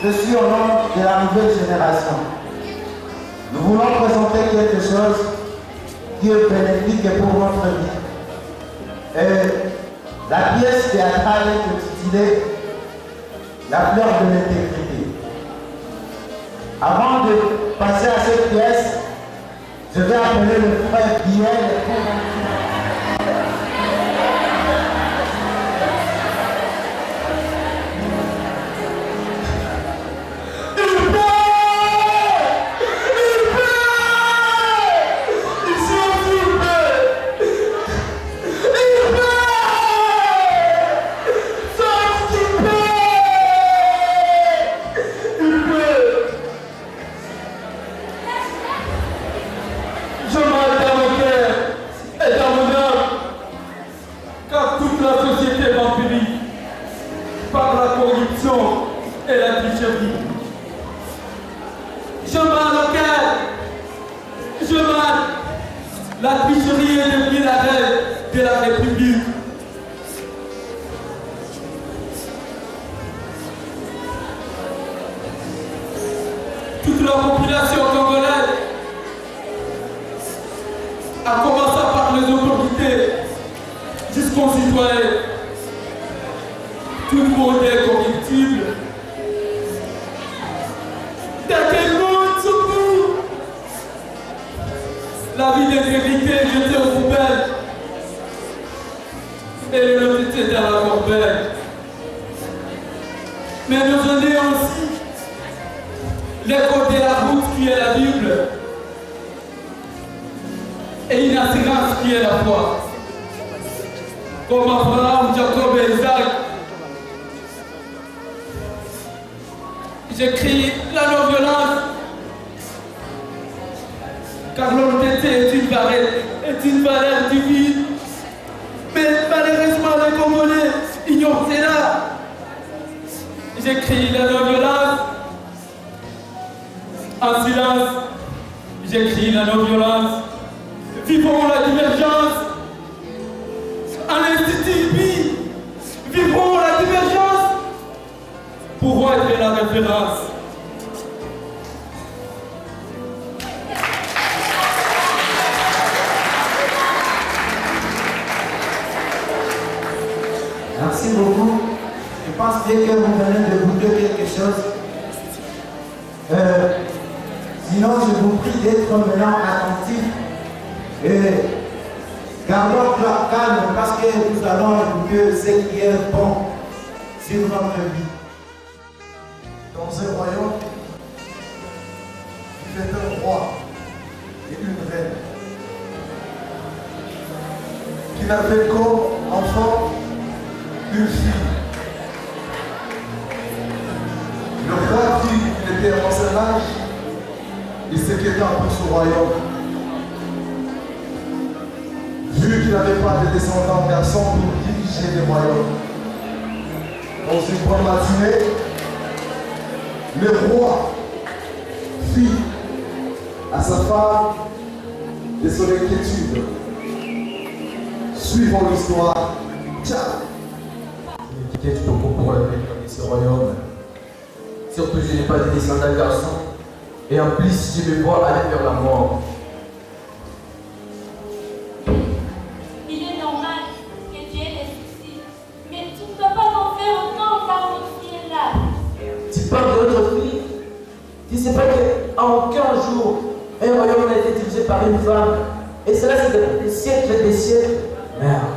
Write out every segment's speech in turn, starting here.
je suis au nom de la nouvelle génération. Nous voulons présenter quelque chose qui est bénéfique pour notre vie. La pièce théâtrale est intitulée La fleur de l'intégrité. Avant de passer à cette pièce, je vais appeler le frère Biel pour la tricherie est devenue la règle de la République. Toute la population congolaise, à commencer par les autorités jusqu'aux citoyens, tout le monde est corruptible. La vie d'intégrité est jetée aux poubelles et l'honnêteté dans la corbeille. Mais nous en avons aussi les codes de la route qui est la Bible et une assurance qui est la foi. Comme Abraham, Jacob et Isaac, j'écris la non-violence. Car l'honnêteté est une valeur divine. Mais malheureusement, les Congolais ignorent cela. J'écris la non-violence. En silence, j'écris la non-violence. Vivons la divergence. À l'Institut BI, vivons la divergence. Pour être la référence. Merci beaucoup. Je pense bien que vous venez de goûter quelque chose. Sinon, je vous prie d'être maintenant attentifs et gardons la calme parce que nous allons écouter ce qui est bon sur notre vie. Dans un royaume, il fait un roi et une reine qui n'avait comme enfant une fille. Le roi dit qu'il était en son âge, il s'inquiéta pour son royaume. Vu qu'il n'avait pas de descendants garçons pour diriger le royaume. Dans une bonne matinée, le roi fit à sa femme de son inquiétude. Suivons l'histoire. Ciao. Je n'ai beaucoup pour révéler ce royaume. Surtout, je n'ai pas de descendants garçons. Et en plus, je me vois aller vers la mort. Il est normal que tu aies des soucis. Mais tu ne peux pas en faire autant car notre fille est là. Tu parles de notre fille? Tu ne sais pas qu'en 15 jours, un royaume a été dirigé par une femme. Et cela, c'est des siècles et des siècles. Merde.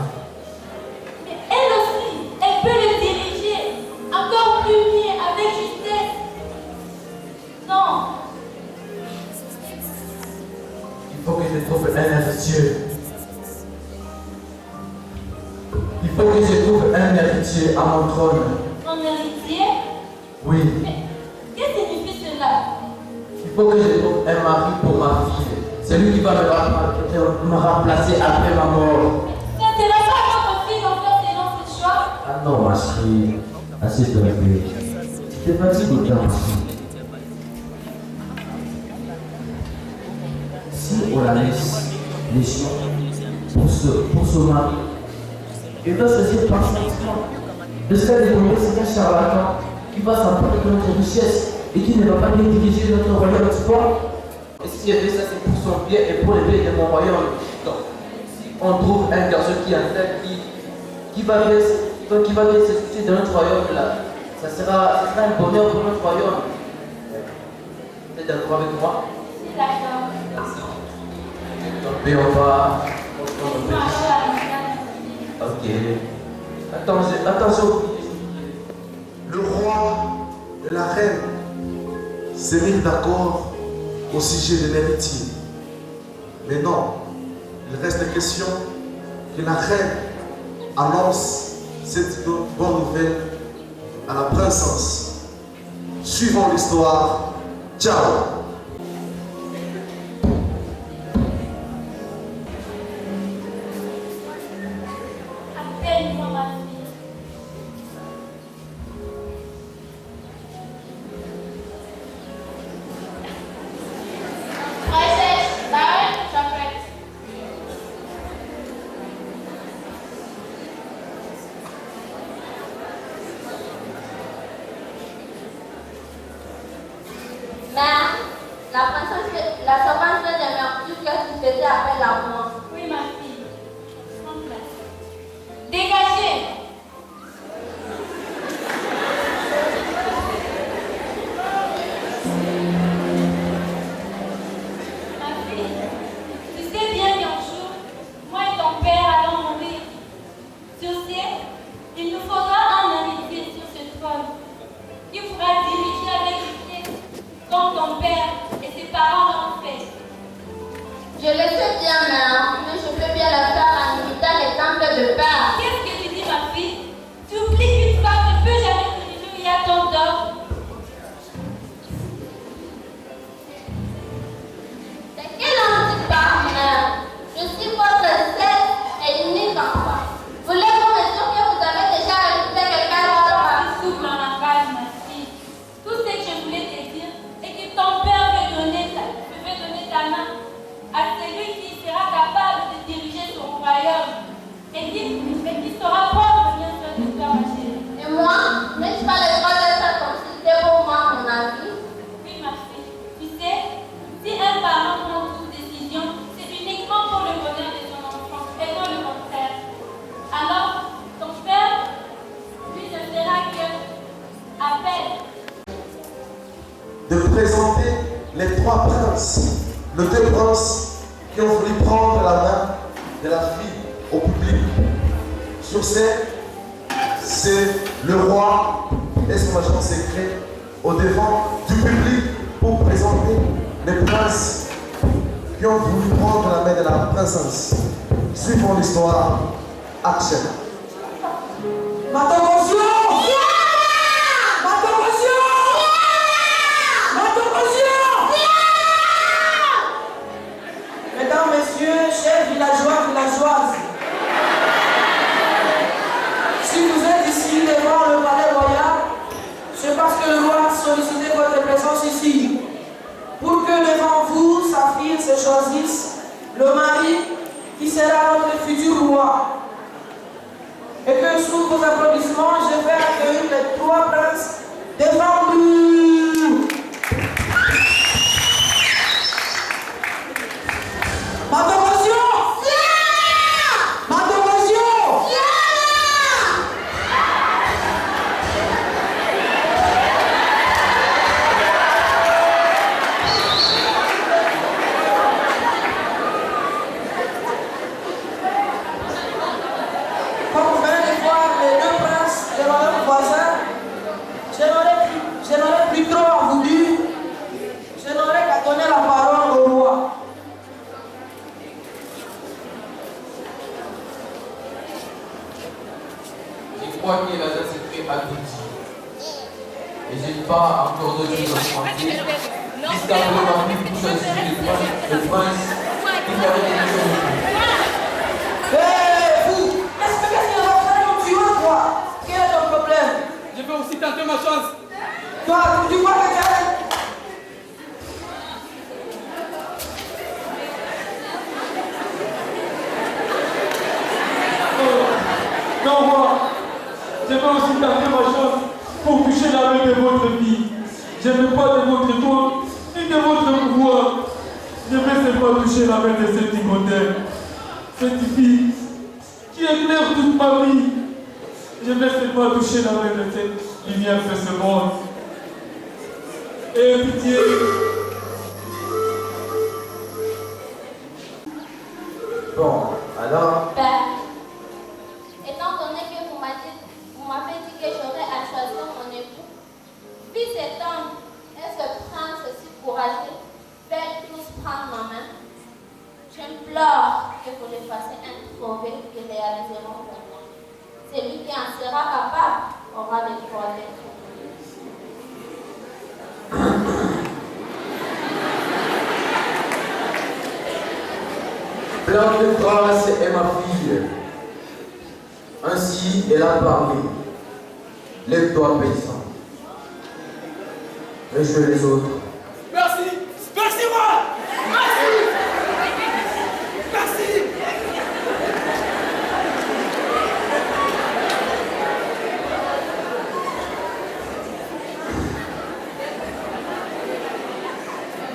Il faut que je trouve un héritier. Il faut que je trouve un héritier à mon trône. Un héritier? Oui. Mais qu'est-ce que signifie cela? Il faut que je trouve un mari pour ma fille. C'est lui qui va me remplacer après ma mort. Ça ne sera pas à notre fille d'en faire selon ses choix? Ah non, ma chérie. Assieds-toi un peu. Tu t'es fatiguée autant, ma fille. Si on la laisse les choix pour ce mari, il doit choisir par sentiment. De ce cas, c'est un charlatan qui va s'apporter de notre richesse et qui ne va pas bien diriger notre royaume, tu vois. Et si elle fait ça, c'est pour son bien et pour le bien de mon royaume. Donc, si on trouve un garçon qui est en tête, qui va bien s'expliquer dans notre royaume là, ça sera un bonheur pour notre royaume. Vous êtes d'accord avec moi? C'est d'accord. Merci. Donc, on va... Ok. Attention. Le roi et la reine s'est mis d'accord au sujet de l'héritier. Mais non, il reste question que la reine annonce cette bonne nouvelle à la princesse. Suivons l'histoire. Ciao! Appelle-moi ma fille. Princesse, Baron, je suis prête. Mère, la servante de Mercure qui faisait appel à moi. Oui, ma fille. Prends place. Dégagez! Ma fille, tu sais bien qu'un jour, moi et ton père allons mourir. Sur ce, il nous faudra un héritier sur ce trône qui pourra diriger avec succès comme ton père et ses parents l'ont fait. Je le sais bien, mère, mais je peux bien le faire en imitant les temples de père. Qu'est-ce que tu dis, ma fille? Tu oublies qu'une femme ne peut jamais se réjouir à ton d'or. De quel homme tu parles, mère? Je suis votre seule et unique enfant. Voulez-vous me dire que vous avez déjà recruté quelqu'un d'autre? Tu souffles dans la page, ma fille. Tout ce que je voulais te dire est que ton père veut donner ta main à celui qui sera capable de diriger son royaume et qui saura prendre bien soin de toi, ma chérie. Et moi, n'ai-je pas le droit d'être consulté pour moi, mon avis? Oui, ma fille. Tu sais, si un parent prend toute décision, c'est uniquement pour le bonheur de son enfant et non le contraire. Alors, ton père, lui, ne fera que appel. De présenter les trois princes, les deux princes qui ont voulu prendre la main de la fille au public. Sur scène, c'est le roi et son agent secret au devant du public pour présenter les princes qui ont voulu prendre la main de la princesse. Suivons l'histoire. Action. Mesdames, messieurs, chers villageois, villageoises, si vous êtes ici devant le palais royal, c'est parce que le roi a sollicité votre présence ici, pour que devant vous, sa fille se choisisse le mari qui sera notre futur roi. Et que sous vos applaudissements, je vais accueillir les trois princes devant nous. Je n'aurais plus trop voulu, je n'aurais qu'à donner la parole au roi. Je crois qu'il a déjà secret à tout dire. Et je n'ai pas encore de choses à demander. Jusqu'à présent, pour choisir le prince qui m'avait donné son Hé, vous, qu'est-ce que vous avez mon tuyau, quoi? Quel est ton problème? Je vais aussi tenter ma chance. Toi, tu vois que tu as... Non, moi, je vais aussi tenter ma chance. pour toucher la main de votre fille. Je ne veux pas de votre don, ni de votre pouvoir. Je veux seulement toucher la main de cette icône, cette fille qui éclaire toute ma vie. Je veux seulement toucher la main de cette lumière de ce monde. Et pitié. Bon, alors, Père, étant donné que vous m'avez dit que j'aurais à choisir mon époux, puis cet homme et ce prince si courageux veulent tous prendre ma main, j'implore que vous les fassiez introuver qui réaliseront pour moi. Celui qui en sera capable aura le droit d'être. Plein de grâce est ma fille. Ainsi, elle a parlé. Lève-toi, paysan. Et je les autres. Merci! Merci, moi! Merci! Merci!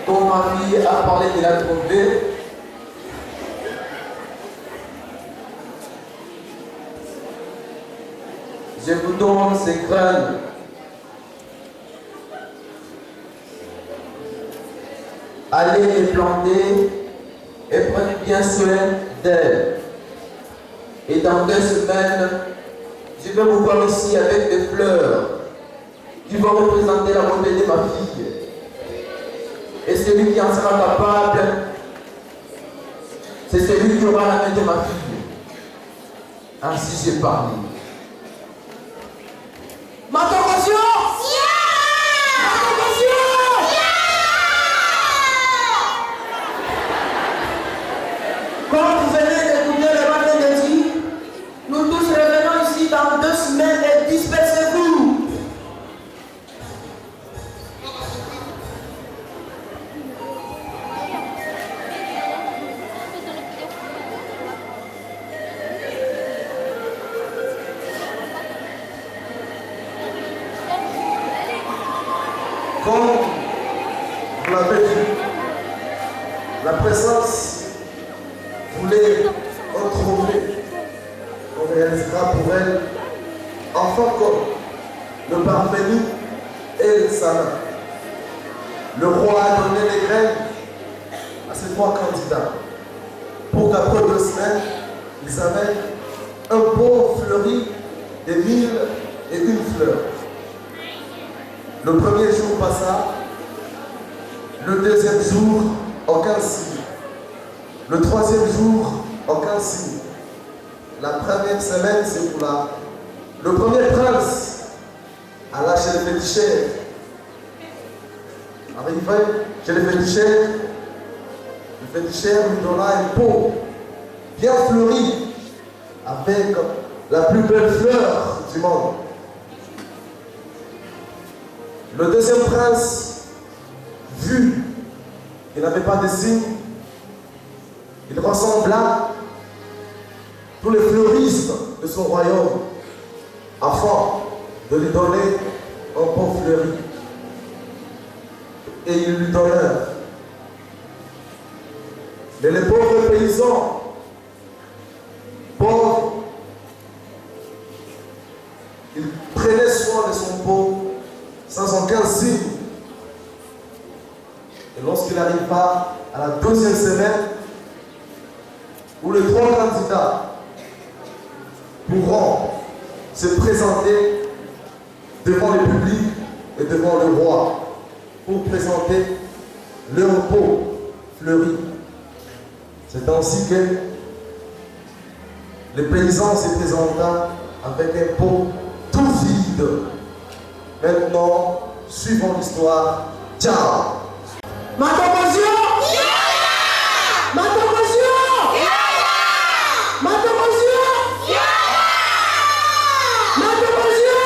Quand ma fille a parlé de la tromper, je vous donne ces graines. Allez les planter et prenez bien soin d'elles. Et dans 2 semaines, je vais vous voir ici avec des fleurs qui vont représenter la beauté de ma fille. Et celui qui en sera capable, c'est celui qui aura la main de ma fille. Ainsi j'ai parlé. Matokosio! Comme vous venez d'écouter le matin de Dieu, nous tous revenons ici dans 2 semaines et dispersez-vous. comme vous l'avez dit, la présence voulait retrouver, on réalisera pour elle, enfant comme le parvenu et le salin. Le roi a donné les graines à ces 3 candidats pour qu'après 2 semaines, ils amènent un pot fleuri de 1001 fleurs. Le premier jour passa, le deuxième jour, aucun signe. Le troisième jour, aucun signe. La première semaine s'écoula. Le premier prince alla chez le féticheur. Arrivé chez le féticheur lui donna un pot bien fleuri avec la plus belle fleur du monde. Le deuxième prince, vu qu'il n'avait pas de signe, il rassembla tous les fleuristes de son royaume afin de lui donner un pot fleuri. Et ils lui donnèrent. Mais les pauvres paysans, pauvres, ils prenaient soin de son pot sans aucun signe. Et lorsqu'il arriva à la 2e semaine, où les 3 candidats pourront se présenter devant le public et devant le roi pour présenter leur pot fleuri. C'est ainsi que le paysan se présenta avec un pot tout vide. Maintenant, suivons l'histoire. Ciao! Matokosio! Matokosio! Matokosio! Matokosio!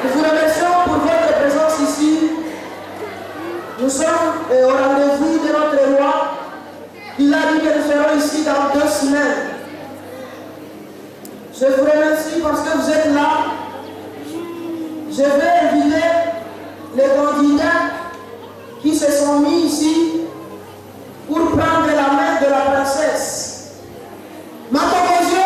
Nous vous remercions pour votre présence ici. Nous sommes au rendez-vous de Il a dit que nous serons ici dans 2 semaines. Je vous remercie parce que vous êtes là. Je vais inviter les candidats qui se sont mis ici pour prendre la main de la princesse. Matobozio!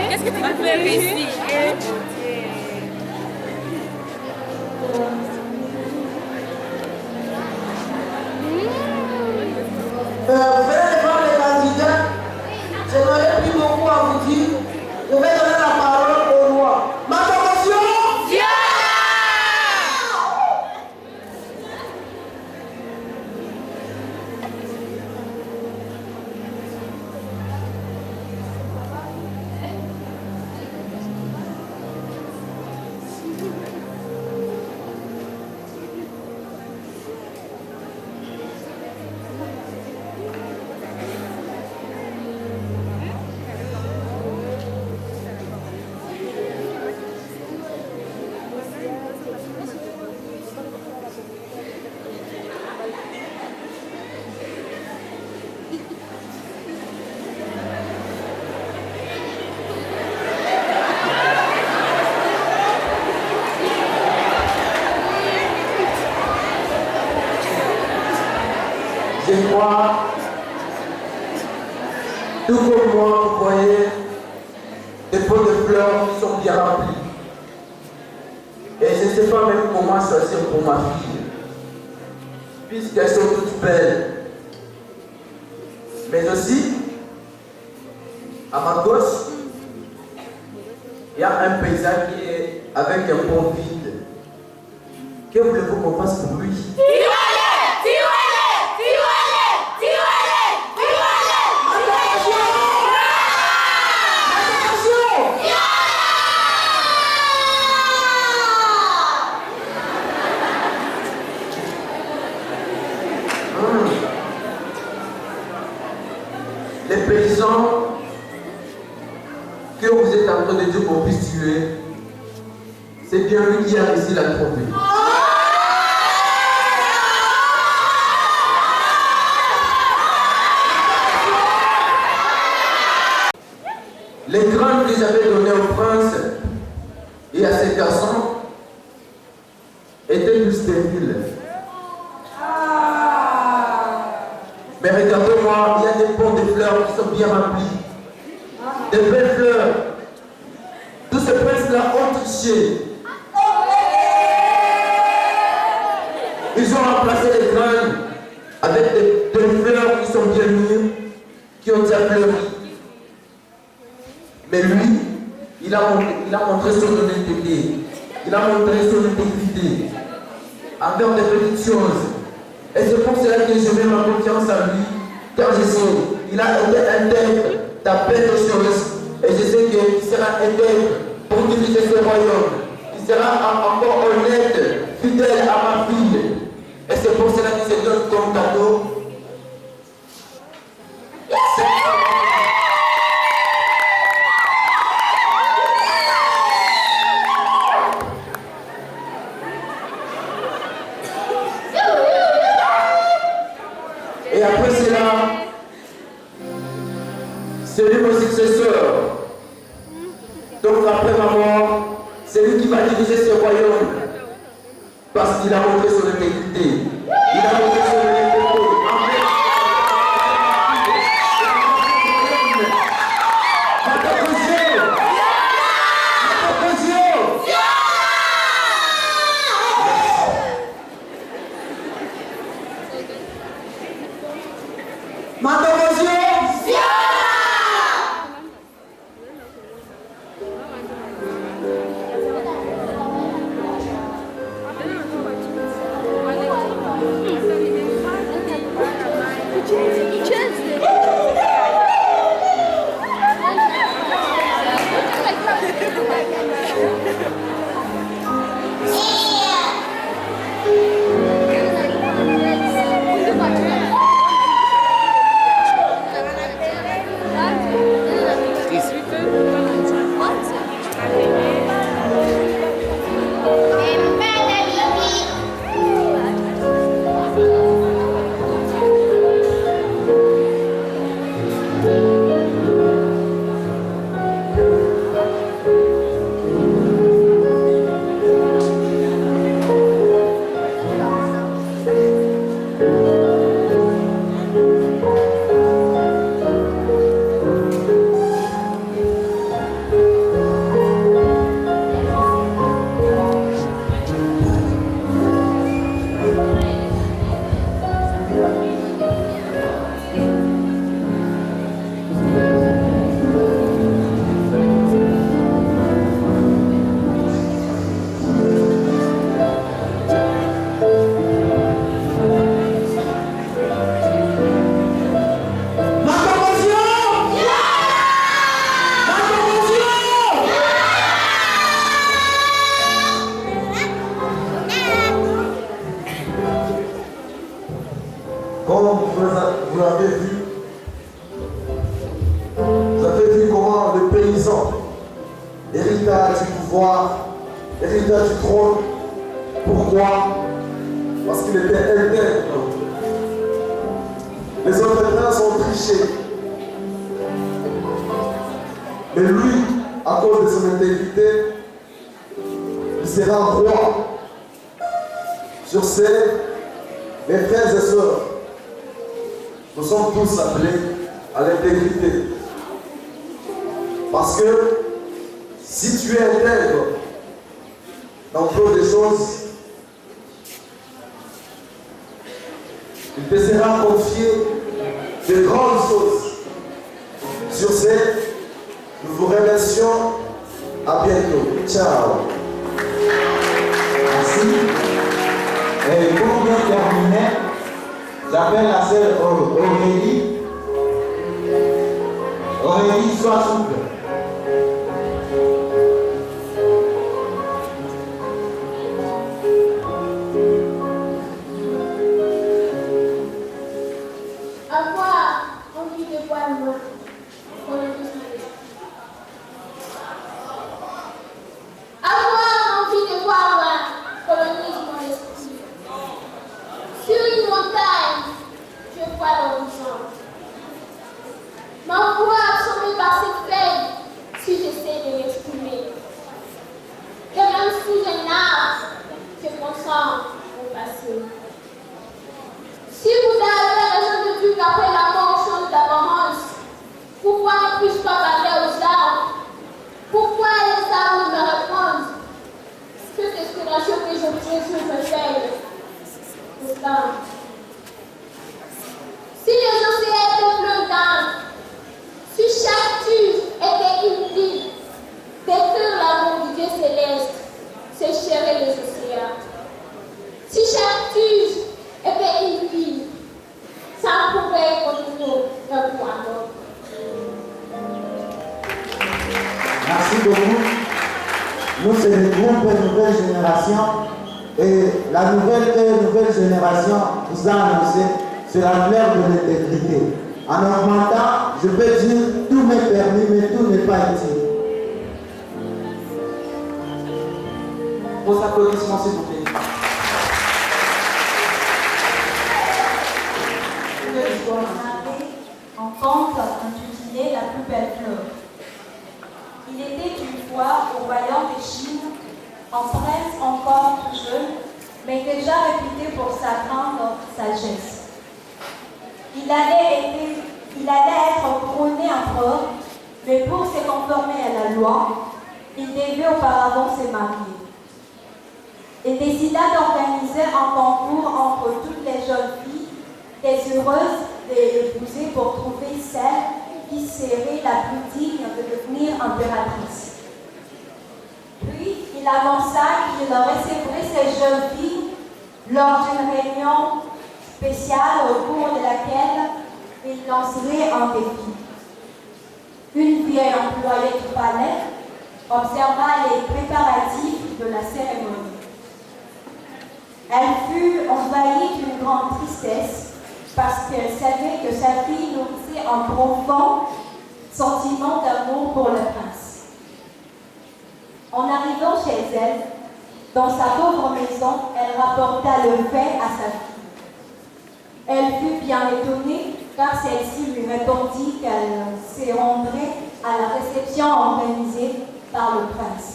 Qu'est-ce que tu vas faire ici? Vous allez voir les candidats. Je n'aurai plus beaucoup à vous dire. Je vais donner la parole au roi. Ma promotion! Je crois, tout comme moi, vous voyez, des pots de fleurs qui sont bien remplis. Et je ne sais pas même comment choisir pour ma fille, puisqu'elles sont toutes belles. Mais aussi, à ma gauche, il y a un paysan qui est avec un pont vide. Que voulez-vous qu'on fasse pour lui? Les paysans que vous êtes en train de dire qu'on puisse tuer, c'est bien lui qui a réussi la trouver. Les grandes que j'avais données au prince et à ses garçons étaient plus stériles. Mais regardez-moi, il y a des pots de fleurs qui sont bien remplis. Des belles fleurs. Tous ces princes-là ont triché. Ils ont remplacé les graines avec des fleurs qui sont bien mûres, qui ont déjà fleuri. Mais lui, il a montré son honnêteté. Il a montré son intégrité envers des petites choses. Et c'est pour cela que je mets ma confiance en lui, car je sais, il a été intègre dans plein de choses. Et je sais qu'il sera intègre pour diriger ce royaume. Il sera encore honnête, fidèle à ma fille. Et c'est pour cela que je donne comme cadeau. Et après cela, c'est lui mon successeur. Donc après ma mort, c'est lui qui va diriger ce royaume. Parce qu'il a montré son intégrité. Il a montré son intégrité. croix parce qu'il était intègre. Les autres princes ont triché. Mais lui, à cause de son intégrité, il sera roi. Sur ce, mes frères et sœurs, nous sommes tous appelés à l'intégrité. Parce que si tu es intègre dans peu de choses, il te sera confié de grandes choses. Sur ce, nous vous remercions. À bientôt. Ciao. Merci. Et pour bien terminer, j'appelle la sœur Aurélie. Aurélie, sois souple. Avoir envie de voir moi. Avoir envie de voir moi colonise mon esprit. Sur une montagne, je vois l'horizon. Ma voix absorbée par cette feuille si j'essaie de m'exprimer. Comme sous un arbre, je concentre au passé. Si vous avez raison de dire qu'après la mort change d'apparence, pourquoi ne puis-je pas parler aux arbres? Pourquoi les arbres me répondent? Cette inspiration que je tiens sur mes feuilles. Pourtant, si les océans étaient flottants, si chaque tige était une ville, décrire l'amour du Dieu céleste, sécherait les océans. Si chaque tige était une ville, ça pouvait continuer un point d'autre. Merci beaucoup. Nous, c'est le groupe Nouvelle Génération. Et la nouvelle génération vous a annoncé, c'est la fleur de l'intégrité. En augmentant, je peux dire, tout m'est permis, mais tout n'est pas utile. Vos applaudissements, s'il vous plaît. En conte intitulé La plus belle fleur. Il était une fois au royaume de Chine, un prince encore tout jeune, mais déjà réputé pour sa grande sagesse. Il allait être couronné empereur, mais pour se conformer à la loi, il devait auparavant se marier. Il décida d'organiser un concours entre toutes les jeunes filles désireuses de l'épouser pour trouver celle qui serait la plus digne de devenir impératrice. Puis, il annonça qu'il recevrait ces jeunes filles lors d'une réunion spéciale au cours de laquelle il lancerait un défi. Une vieille employée du palais observa les préparatifs de la cérémonie. Elle fut envahie d'une grande tristesse parce qu'elle savait que sa fille nourrissait un profond sentiment d'amour pour le prince. En arrivant chez elle, dans sa pauvre maison, elle rapporta le fait à sa fille. Elle fut bien étonnée car celle-ci lui répondit qu'elle se rendrait à la réception organisée par le prince.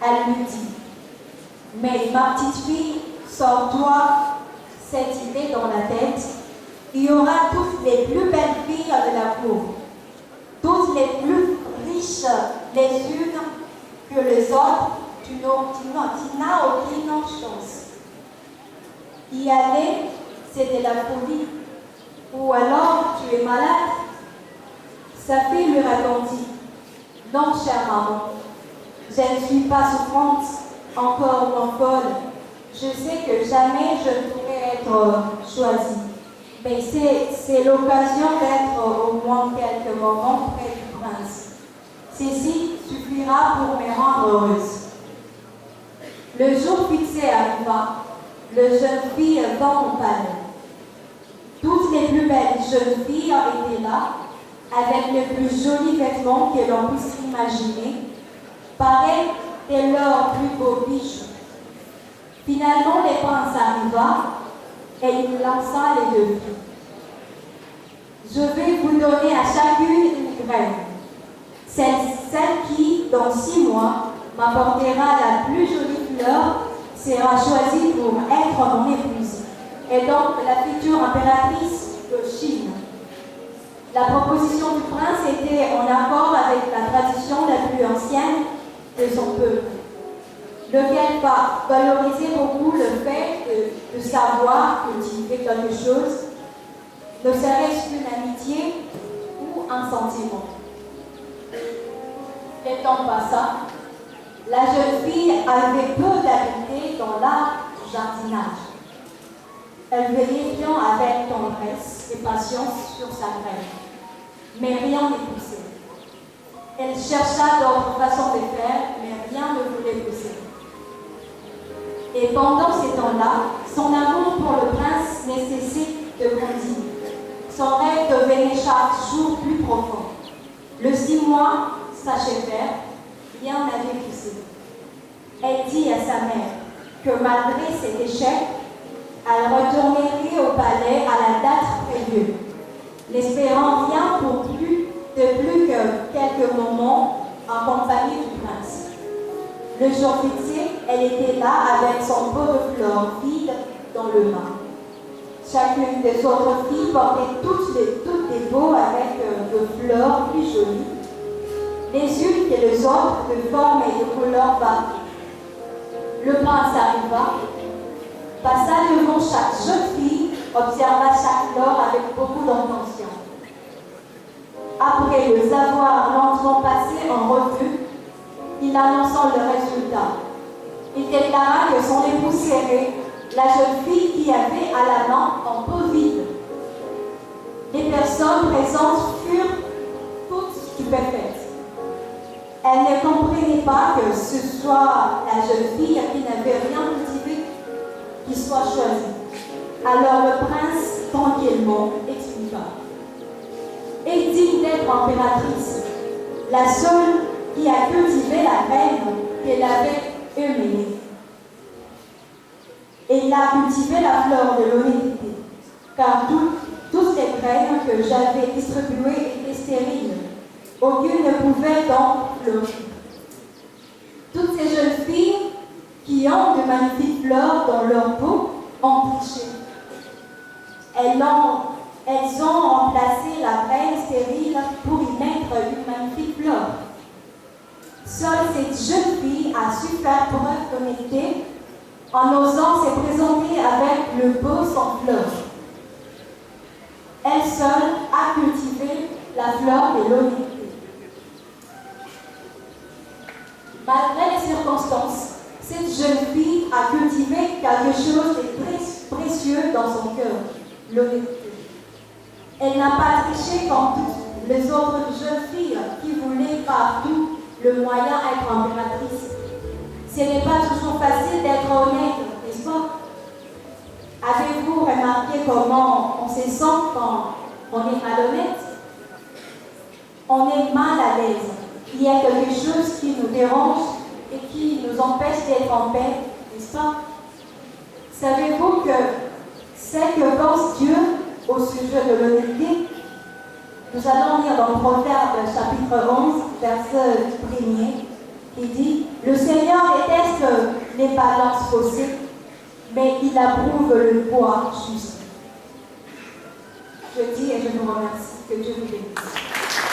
Elle lui dit: « Mais ma petite fille, sors-toi cette idée dans la tête, il y aura toutes les plus belles filles de la cour, toutes les plus riches les unes que les autres, tu n'as aucune chance. Y aller, c'est de la folie, ou alors tu es malade. » Sa fille lui répondit: « Non, chère maman, je ne suis pas souffrante, encore moins folle. Je sais que jamais je ne pourrai être choisie. Mais c'est l'occasion d'être au moins quelques moments près du prince. Ceci suffira pour me rendre heureuse. » Le jour fixé arriva, le jeune fille vint au palais. Toutes les plus belles jeunes filles étaient là, avec les plus jolis vêtements que l'on puisse imaginer, pareils de leurs plus beaux bijoux. Finalement, le prince arriva et il lança les 2 filles. Je vais vous donner à chacune une graine. Celle qui, dans 6 mois, m'apportera la plus jolie fleur sera choisie pour être mon épouse, et donc la future impératrice de Chine. La proposition du prince était en accord avec la tradition la plus ancienne de son peuple, lequel valorisait beaucoup le fait de savoir cultiver quelque chose, ne serait-ce qu'une amitié ou un sentiment. Le temps passa. La jeune fille avait peu d'habileté dans l'art du jardinage. Elle veillait bien avec tendresse et patience sur sa graine, mais rien ne poussait. Elle chercha d'autres façons de faire, mais rien ne voulait pousser. Et pendant ces temps-là, son amour pour le prince ne cessait de grandir. Son rêve devenait chaque jour plus profond. Le 6 mois s'achevèrent, rien n'avait poussé. Elle dit à sa mère que malgré cet échec, elle retournerait au palais à la date prévue, n'espérant rien pour plus que quelques moments en compagnie du prince. Le jour fixé, elle était là avec son pot de fleurs vide dans le main. Chacune des autres filles portait toutes des pots avec de fleurs plus jolies, les unes que les autres de forme et de couleur variées. Le prince arriva, passa devant chaque jeune fille, observa chaque fleur avec beaucoup d'intention. Après les avoir lentement passées en revue, il annonça le résultat. Il déclara que son épouse serait la jeune fille qui avait à la main un pot vide. Les personnes présentes furent toutes stupéfaites. Elles ne comprenaient pas que ce soit la jeune fille qui n'avait rien cultivé qui soit choisie. Alors le prince, tranquillement, expliqua. Et digne d'être impératrice, la seule qui a cultivé la graine qu'elle avait aimée. Elle a cultivé la fleur de l'honnêteté, car toutes les graines que j'avais distribuées étaient stériles. Aucune ne pouvait donc fleurir. Toutes ces jeunes filles qui ont de magnifiques fleurs dans leur peau ont triché. Elles ont remplacé la graine stérile pour y mettre une magnifique fleur. Seule cette jeune fille a su faire preuve d'honnêteté en osant se présenter avec le pot sans fleurs. Elle seule a cultivé la fleur de l'honnêteté. Malgré les circonstances, cette jeune fille a cultivé quelque chose de très précieux dans son cœur, l'honnêteté. Elle n'a pas triché comme toutes les autres jeunes filles qui voulaient par tout le moyen être impératrice. Ce n'est pas toujours facile d'être honnête, n'est-ce pas? Avez-vous remarqué comment on se sent quand on est malhonnête? On est mal à l'aise. Il y a quelque chose qui nous dérange et qui nous empêche d'être en paix, n'est-ce pas? Savez-vous que c'est que pense Dieu au sujet de l'honnêteté? Nous allons lire dans Proverbe chapitre 11, verset 1er, qui dit « Le Seigneur déteste les balances faussées, mais il approuve le poids juste. » Je dis et je vous remercie. Que Dieu vous bénisse.